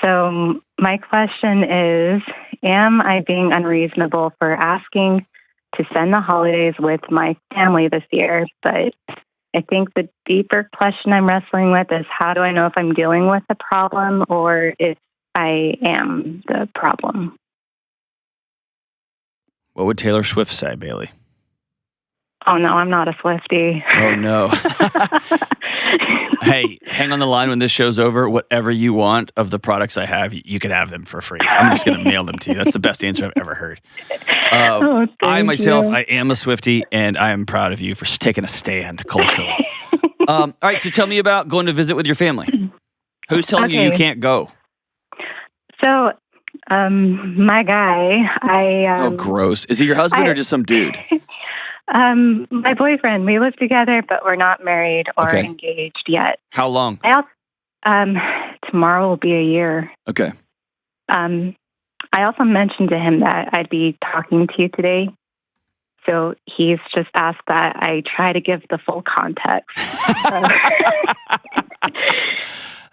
So my question is, am I being unreasonable for asking to spend the holidays with my family this year? But I think the deeper question I'm wrestling with is, how do I know if I'm dealing with a problem or if I am the problem? What would Taylor Swift say, Bailey? Oh, no, I'm not a Swiftie. Oh, no. Hey, hang on the line when this show's over. Whatever you want of the products I have, you could have them for free. I'm just going to mail them to you. That's the best answer I've ever heard. I myself, I am a Swiftie, and I am proud of you for taking a stand culturally. All right, so tell me about going to visit with your family. Who's telling you can't go? So, my guy, oh, gross. Is he your husband or just some dude? My boyfriend. We live together, but we're not married or engaged yet. How long? Tomorrow will be a year. Okay. I also mentioned to him that I'd be talking to you today. So he's just asked that I try to give the full context.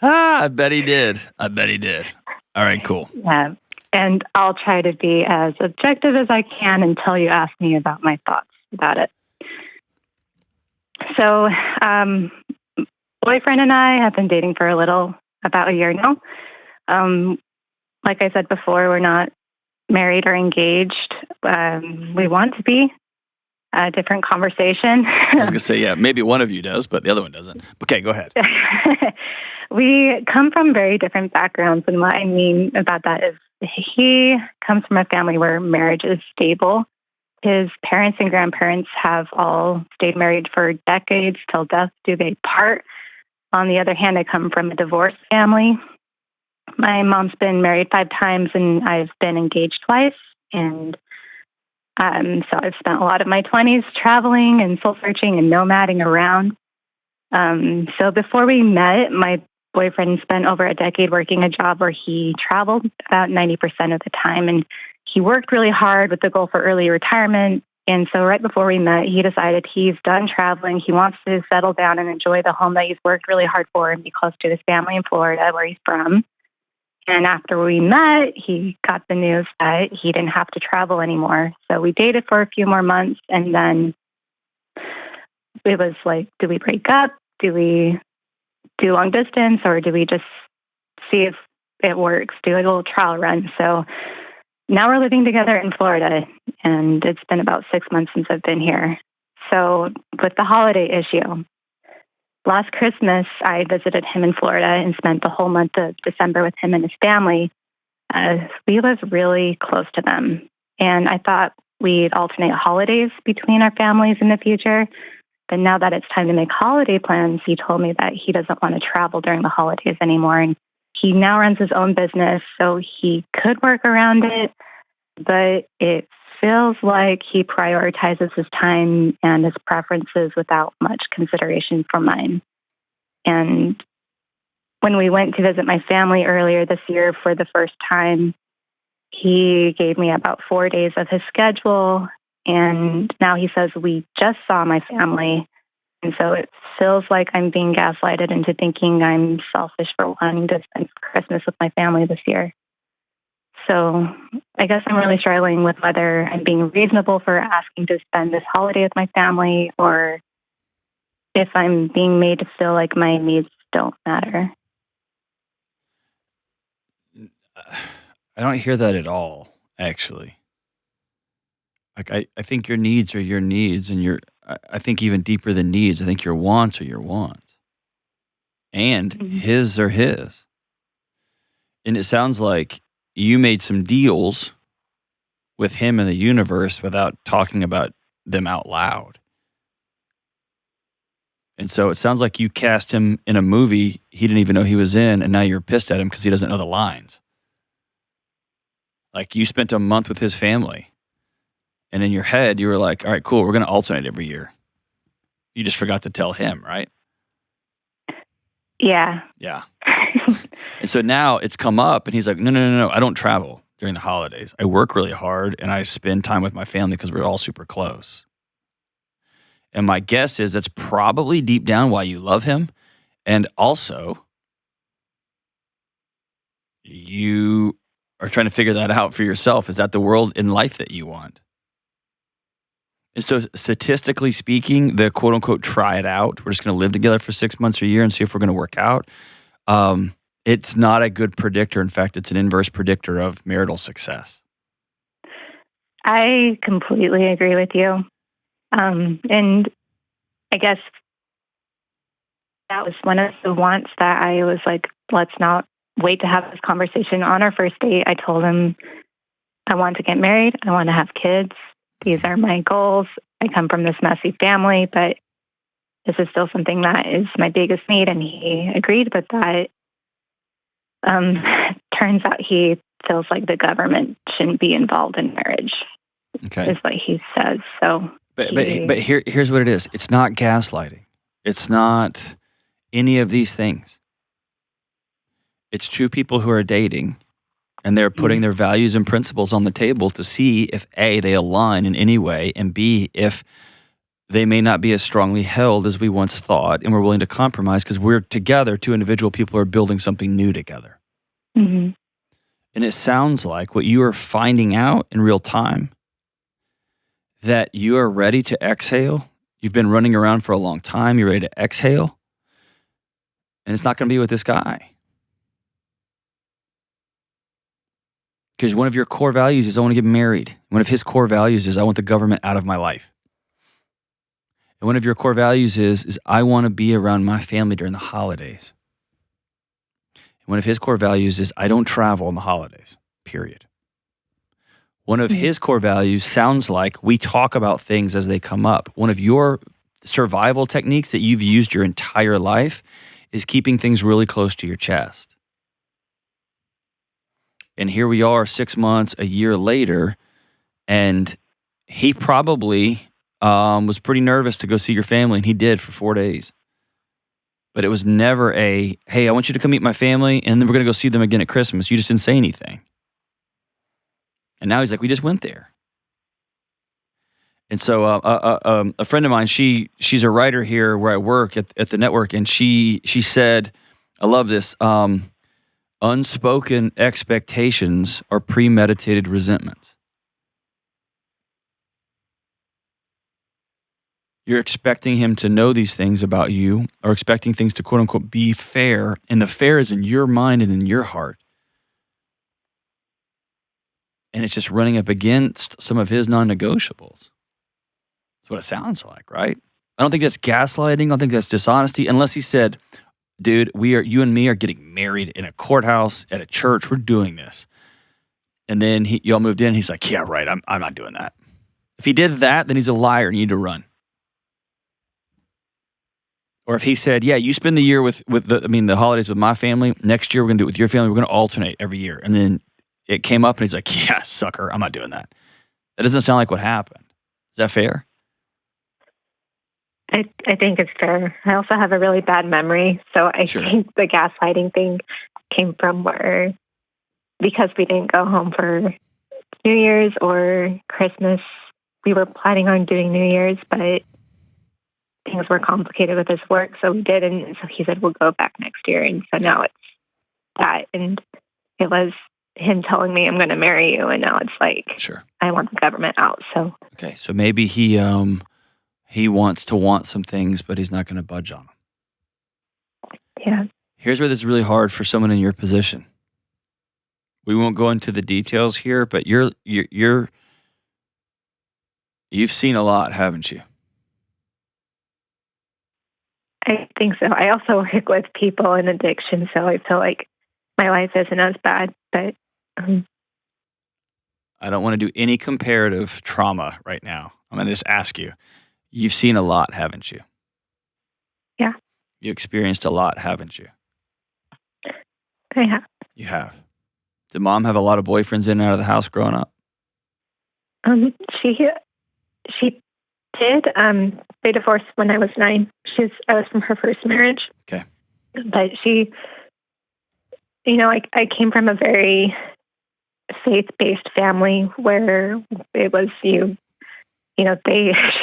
I bet he did. All right, cool. Yeah. And I'll try to be as objective as I can until you ask me about my thoughts about it. So, boyfriend and I have been dating for about a year now. Like I said before, we're not married or engaged. We want to be. A different conversation. I was going to say, yeah, maybe one of you does, but the other one doesn't. Okay, go ahead. We come from very different backgrounds, and what I mean about that is he comes from a family where marriage is stable. His parents and grandparents have all stayed married for decades, till death do they part. On the other hand, I come from a divorced family. My mom's been married 5 times, and I've been engaged twice, and so I've spent a lot of my 20s traveling and soul-searching and nomading around. So before we met, my boyfriend spent over a decade working a job where he traveled about 90% of the time. And he worked really hard with the goal for early retirement. And so right before we met, he decided he's done traveling. He wants to settle down and enjoy the home that he's worked really hard for and be close to his family in Florida, where he's from. And after we met, he got the news that he didn't have to travel anymore. So we dated for a few more months, and then it was like, do we break up? Do we do long distance, or do we just see if it works, do a little trial run? So now we're living together in Florida, and it's been about 6 months since I've been here. So with the holiday issue, last Christmas, I visited him in Florida and spent the whole month of December with him and his family. We live really close to them, and I thought we'd alternate holidays between our families in the future. But now that it's time to make holiday plans, he told me that he doesn't want to travel during the holidays anymore. And he now runs his own business, so he could work around it, but it feels like he prioritizes his time and his preferences without much consideration for mine. And when we went to visit my family earlier this year for the first time, he gave me about 4 days of his schedule. And now he says we just saw my family. And so it feels like I'm being gaslighted into thinking I'm selfish for wanting to spend Christmas with my family this year. So I guess I'm really struggling with whether I'm being reasonable for asking to spend this holiday with my family, or if I'm being made to feel like my needs don't matter. I don't hear that at all, actually. Like, I think your needs are your needs, and I think even deeper than needs, I think your wants are your wants. And his are his. And it sounds like you made some deals with him and the universe without talking about them out loud. And so it sounds like you cast him in a movie he didn't even know he was in, and now you're pissed at him because he doesn't know the lines. Like, you spent a month with his family, and in your head, you were like, all right, cool, we're going to alternate every year. You just forgot to tell him, right? Yeah. Yeah. And so now it's come up, and he's like, no, I don't travel during the holidays. I work really hard, and I spend time with my family because we're all super close. And my guess is that's probably deep down why you love him. And also, You are trying to figure that out for yourself. Is that the world in life that you want? And so, statistically speaking, the quote unquote try it out, we're just going to live together for 6 months or a year and see if we're going to work out. It's not a good predictor. In fact, it's an inverse predictor of marital success. I completely agree with you. And I guess that was one of the wants that I was like, let's not wait to have this conversation. On our first date, I told him I want to get married. I want to have kids. These are my goals. I come from this messy family, but this is still something that is my biggest need. And he agreed with that. Turns out he feels like the government shouldn't be involved in marriage. Okay. Is what he says. So, but here's what it is. It's not gaslighting. It's not any of these things. It's two people who are dating, and they're putting their values and principles on the table to see if A, they align in any way, and B, if they may not be as strongly held as we once thought, and we're willing to compromise because we're together, two individual people are building something new together. Mm-hmm. And it sounds like what you are finding out in real time, that you are ready to exhale. You've been running around for a long time. You're ready to exhale. And it's not going to be with this guy. Because one of your core values is I want to get married. One of his core values is I want the government out of my life. And one of your core values is I want to be around my family during the holidays. And one of his core values is I don't travel on the holidays, period. One of his core values sounds like we talk about things as they come up. One of your survival techniques that you've used your entire life is keeping things really close to your chest. And here we are 6 months, a year later, and he probably was pretty nervous to go see your family, and he did for 4 days. But it was never a, hey, I want you to come meet my family, and then we're going to go see them again at Christmas. You just didn't say anything. And now he's like, we just went there. And so a friend of mine, she's a writer here where I work at the network, and she said, I love this, unspoken expectations are premeditated resentments. You're expecting him to know these things about you, or expecting things to quote unquote be fair, and the fair is in your mind and in your heart. And it's just running up against some of his non-negotiables. That's what it sounds like, right? I don't think that's gaslighting. I don't think that's dishonesty. Unless he said, dude, you and me are getting married in a courthouse, at a church. We're doing this. And then y'all moved in. He's like, yeah, right. I'm not doing that. If he did that, then he's a liar and you need to run. Or if he said, yeah, you spend the year with the holidays with my family. Next year, we're going to do it with your family. We're going to alternate every year. And then it came up and he's like, yeah, sucker, I'm not doing that. That doesn't sound like what happened. Is that fair? I think it's fair. I also have a really bad memory. So I think the gaslighting thing came from where, because we didn't go home for New Year's or Christmas, we were planning on doing New Year's, but things were complicated with his work. So we did. And so he said, we'll go back next year. And so now it's that. And it was him telling me I'm going to marry you, and now it's like, I want the government out. So okay, so maybe he wants to want some things, but he's not going to budge on them. Yeah. Here's where this is really hard for someone in your position. We won't go into the details here, but you've seen a lot, haven't you? I think so. I also work with people in addiction, so I feel like my life isn't as bad, but I don't want to do any comparative trauma right now. I'm going to just ask you. You've seen a lot, haven't you? Yeah. You experienced a lot, haven't you? I have. You have. Did mom have a lot of boyfriends in and out of the house growing up? She did. They divorced when I was 9. I was from her first marriage. Okay. But she, I came from a very faith-based family where it was she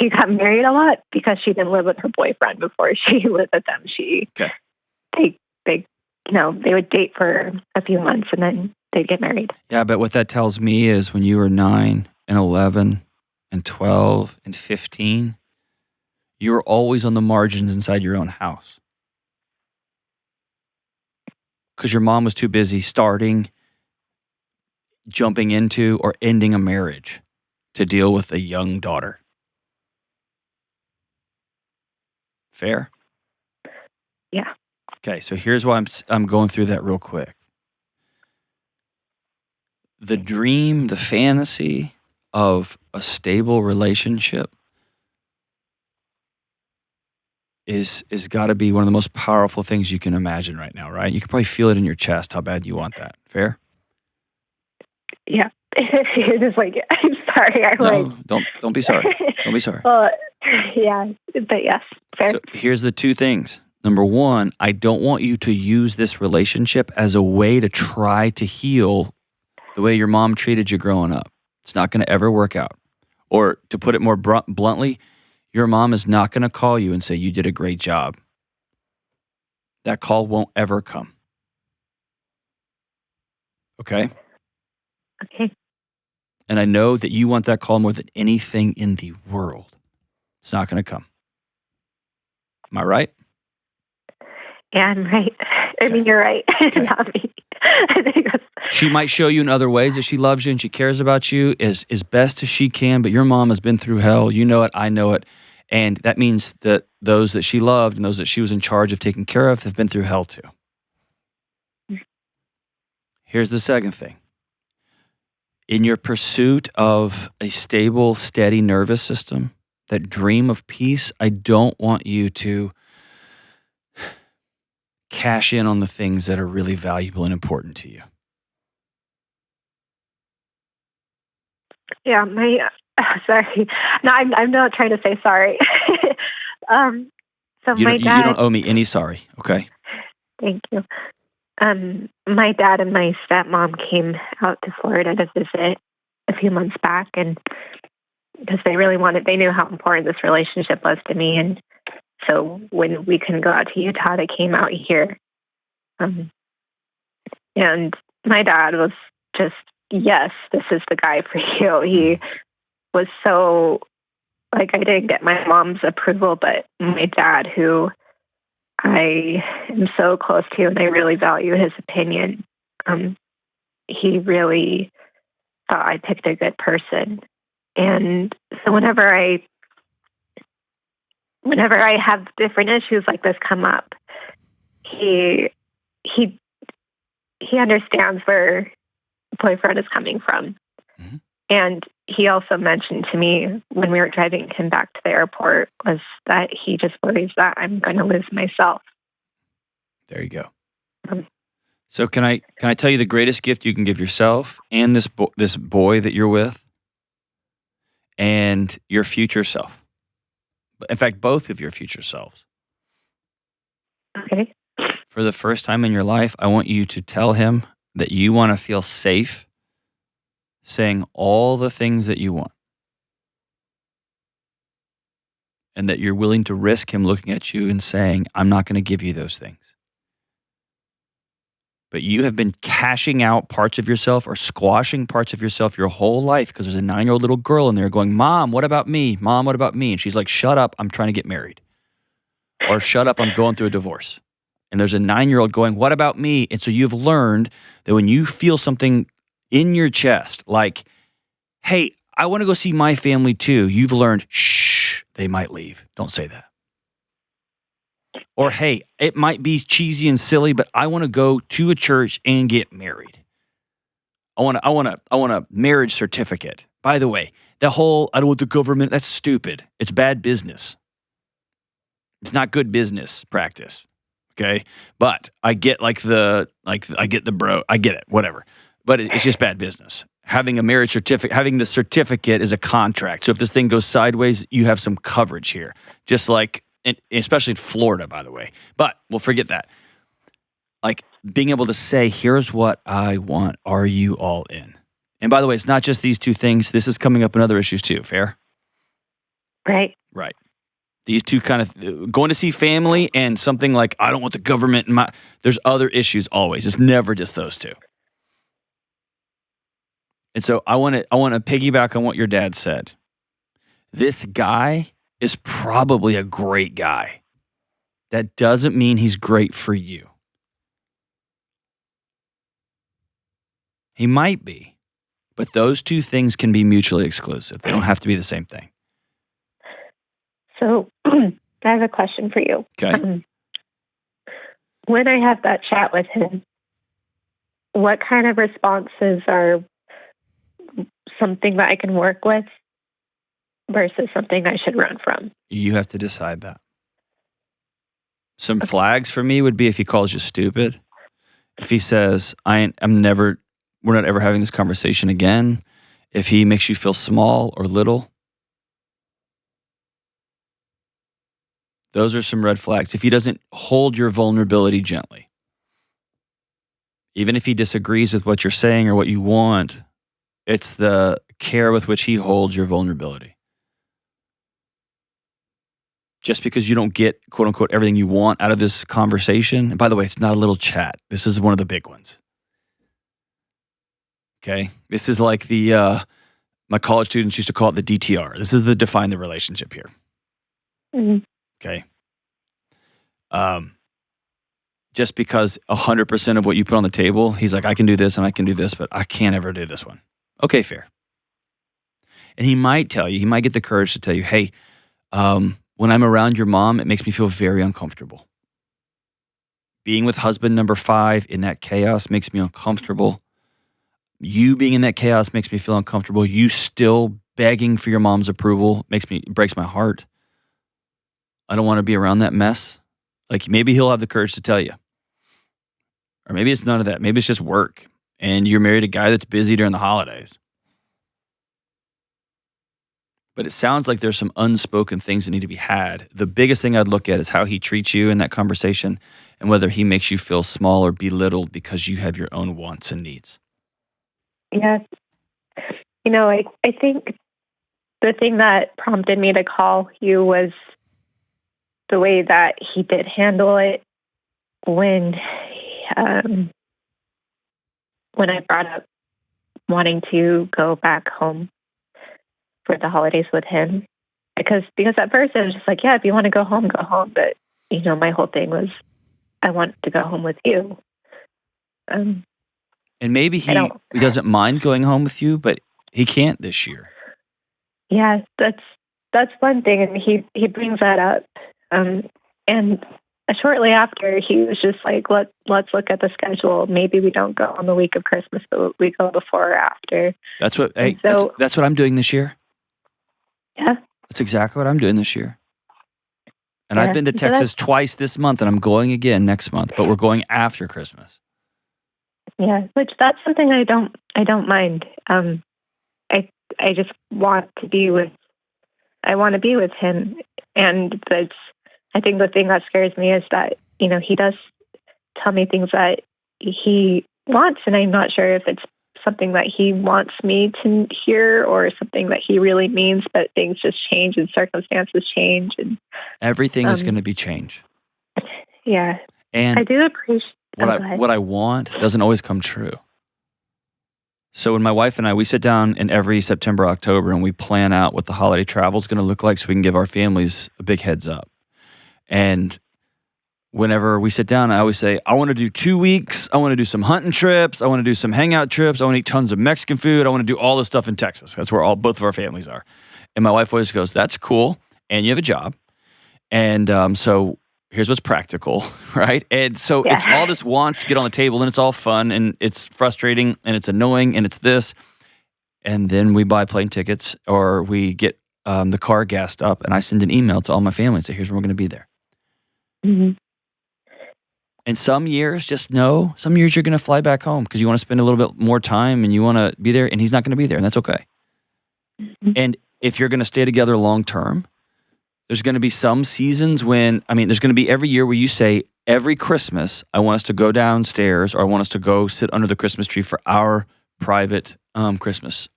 got married a lot because she didn't live with her boyfriend before she lived with them. They they would date for a few months and then they'd get married. Yeah, but what that tells me is when you were 9 and 11 and 12 and 15, you were always on the margins inside your own house. Because your mom was too busy starting, jumping into, or ending a marriage to deal with a young daughter. Fair? Yeah. Okay, so here's why I'm going through that real quick. The dream, the fantasy of a stable relationship is got to be one of the most powerful things you can imagine right now, right? You can probably feel it in your chest how bad you want that. Fair? Yeah. You're just like, I'm sorry. Don't be sorry. Don't be sorry. Well, yeah, but yes, fair. So here's the two things. Number one, I don't want you to use this relationship as a way to try to heal the way your mom treated you growing up. It's not going to ever work out. Or to put it more bluntly, your mom is not going to call you and say, you did a great job. That call won't ever come. Okay? Okay. And I know that you want that call more than anything in the world. It's not going to come. Am I right? Yeah, I'm right. I mean, you're right. Okay. Not me. I think she might show you in other ways that she loves you and she cares about you as best as she can, but your mom has been through hell. You know it. I know it. And that means that those that she loved and those that she was in charge of taking care of have been through hell too. Here's the second thing. In your pursuit of a stable, steady nervous system, that dream of peace, I don't want you to cash in on the things that are really valuable and important to you. Yeah, sorry. No, I'm not trying to say sorry. So you my dad. You don't owe me any sorry, okay? Thank you. My dad and my stepmom came out to Florida to visit a few months back, and because they knew how important this relationship was to me, and so when we couldn't go out to Utah, they came out here. And my dad was just, yes, this is the guy for you. He was so, I didn't get my mom's approval, but my dad, who I am so close to and I really value his opinion, he really thought I picked a good person. And so whenever I have different issues like this come up, he understands where boyfriend is coming from. Mm-hmm. And he also mentioned to me when we were driving him back to the airport was that he just worries that I'm going to lose myself. There you go. So can I tell you the greatest gift you can give yourself and this boy that you're with and your future self? In fact, both of your future selves. Okay. For the first time in your life, I want you to tell him that you want to feel safe saying all the things that you want. And that you're willing to risk him looking at you and saying, I'm not going to give you those things. But you have been cashing out parts of yourself or squashing parts of yourself your whole life because there's a 9-year-old little girl in there going, Mom, what about me? Mom, what about me? And she's like, shut up, I'm trying to get married. Or shut up, I'm going through a divorce. And there's a 9-year-old going, what about me? And so you've learned that when you feel something in your chest like, hey, I want to go see my family too, you've learned, shh, they might leave. Don't say that. Or, hey, it might be cheesy and silly, but I want to go to a church and get married. I want a marriage certificate. By the way, the whole, I don't want the government, that's stupid. It's bad business. It's not good business practice. Okay? But I get I get it, whatever. But it's just bad business. Having a marriage certificate, having the certificate is a contract. So if this thing goes sideways, you have some coverage here. Just like, especially in Florida, by the way. But we'll forget that. Like being able to say, here's what I want. Are you all in? And by the way, it's not just these two things. This is coming up in other issues too. Fair? Right. Right. These two kind of going to see family and something like, I don't want the government in my, there's other issues always. It's never just those two. And so I want to piggyback on what your dad said. This guy is probably a great guy. That doesn't mean he's great for you. He might be, but those two things can be mutually exclusive. They don't have to be the same thing. So I have a question for you. Okay. When I have that chat with him, what kind of responses are something that I can work with versus something I should run from? You have to decide that. Some flags for me would be if he calls you stupid. If he says, we're not ever having this conversation again. If he makes you feel small or little. Those are some red flags. If he doesn't hold your vulnerability gently. Even if he disagrees with what you're saying or what you want, it's the care with which he holds your vulnerability. Just because you don't get, quote unquote, everything you want out of this conversation. And by the way, it's not a little chat. This is one of the big ones. Okay? This is like my college students used to call it the DTR. This is the define the relationship here. Mm-hmm. Okay? Just because 100% of what you put on the table, he's like, I can do this and I can do this, but I can't ever do this one. Okay, fair. And he might tell you, he might get the courage to tell you, hey, when I'm around your mom, it makes me feel very uncomfortable. Being with husband number 5 in that chaos makes me uncomfortable. You being in that chaos makes me feel uncomfortable. You still begging for your mom's approval breaks my heart. I don't want to be around that mess. Like maybe he'll have the courage to tell you. Or maybe it's none of that. Maybe it's just work. And you're married a guy that's busy during the holidays. But it sounds like there's some unspoken things that need to be had. The biggest thing I'd look at is how he treats you in that conversation and whether he makes you feel small or belittled because you have your own wants and needs. Yes. I think the thing that prompted me to call you was the way that he did handle it when I brought up wanting to go back home for the holidays with him. Because at first I was just like, yeah, if you want to go home, go home. But, my whole thing was I want to go home with you. And maybe he doesn't mind going home with you, but he can't this year. Yeah, that's one thing. And he brings that up. And shortly after, he was just like, let's look at the schedule. Maybe we don't go on the week of Christmas, but we go before or after. That's what that's what I'm doing this year. Yeah. That's exactly what I'm doing this year. And I've been to Texas twice this month, and I'm going again next month, but we're going after Christmas. Yeah, which that's something I don't mind. I just want to be with him. And I think the thing that scares me is that, he does tell me things that he wants, and I'm not sure if it's something that he wants me to hear or something that he really means, but things just change and circumstances change. And everything is going to be change. Yeah. And I do appreciate what I want doesn't always come true. So when my wife and I, we sit down in every September, October, and we plan out what the holiday travel is going to look like so we can give our families a big heads up. And whenever we sit down, I always say, I want to do 2 weeks. I want to do some hunting trips. I want to do some hangout trips. I want to eat tons of Mexican food. I want to do all this stuff in Texas. That's where both of our families are. And my wife always goes, that's cool. And you have a job. And so here's what's practical, right? And so It's all just wants to get on the table, and it's all fun, and it's frustrating, and it's annoying, and it's this. And then we buy plane tickets, or we get the car gassed up, and I send an email to all my family and say, here's when we're going to be there. Mm-hmm. And some years, some years you're going to fly back home because you want to spend a little bit more time and you want to be there, and he's not going to be there, and that's okay. Mm-hmm. And if you're going to stay together long term, there's going to be some seasons there's going to be every year where you say, every Christmas, I want us to go downstairs, or I want us to go sit under the Christmas tree for our private Christmas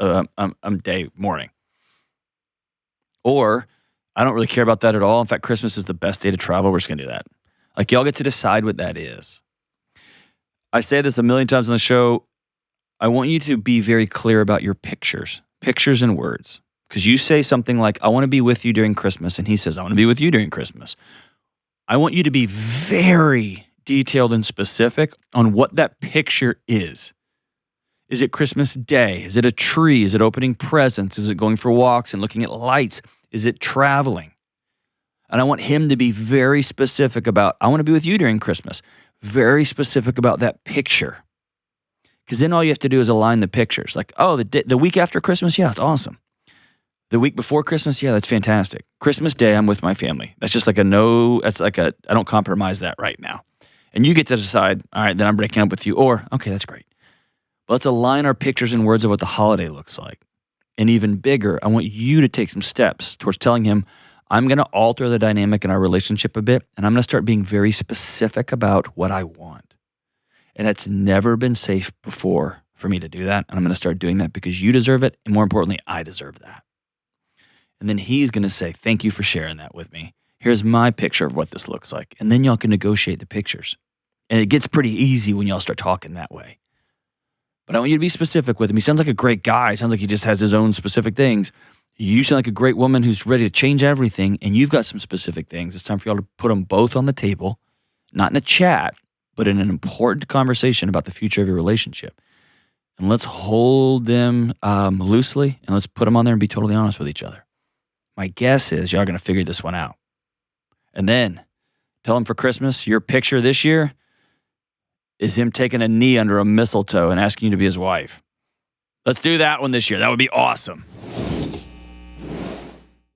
day morning. Or I don't really care about that at all. In fact, Christmas is the best day to travel. We're just going to do that. Like, y'all get to decide what that is. I say this a million times on the show. I want you to be very clear about your pictures and words. Because you say something like, I want to be with you during Christmas. And he says, I want to be with you during Christmas. I want you to be very detailed and specific on what that picture is. Is it Christmas Day? Is it a tree? Is it opening presents? Is it going for walks and looking at lights? Is it traveling? And I want him to be very specific about, I want to be with you during Christmas. Very specific about that picture. Because then all you have to do is align the pictures. Like, oh, the week after Christmas, yeah, it's awesome. The week before Christmas, yeah, that's fantastic. Christmas Day, I'm with my family. That's just like I don't compromise that right now. And you get to decide, all right, then I'm breaking up with you. Or, okay, that's great. But let's align our pictures and words of what the holiday looks like. And even bigger, I want you to take some steps towards telling him, I'm going to alter the dynamic in our relationship a bit, and I'm going to start being very specific about what I want. And it's never been safe before for me to do that, and I'm going to start doing that because you deserve it, and more importantly, I deserve that. And then he's going to say, thank you for sharing that with me. Here's my picture of what this looks like. And then y'all can negotiate the pictures. And it gets pretty easy when y'all start talking that way. But I want you to be specific with him. He sounds like a great guy. Sounds like he just has his own specific things. You sound like a great woman who's ready to change everything, and you've got some specific things. It's time for y'all to put them both on the table, not in a chat, but in an important conversation about the future of your relationship. And let's hold them loosely, and let's put them on there and be totally honest with each other. My guess is y'all are going to figure this one out. And then tell him for Christmas, your picture this year is him taking a knee under a mistletoe and asking you to be his wife. Let's do that one this year. That would be awesome.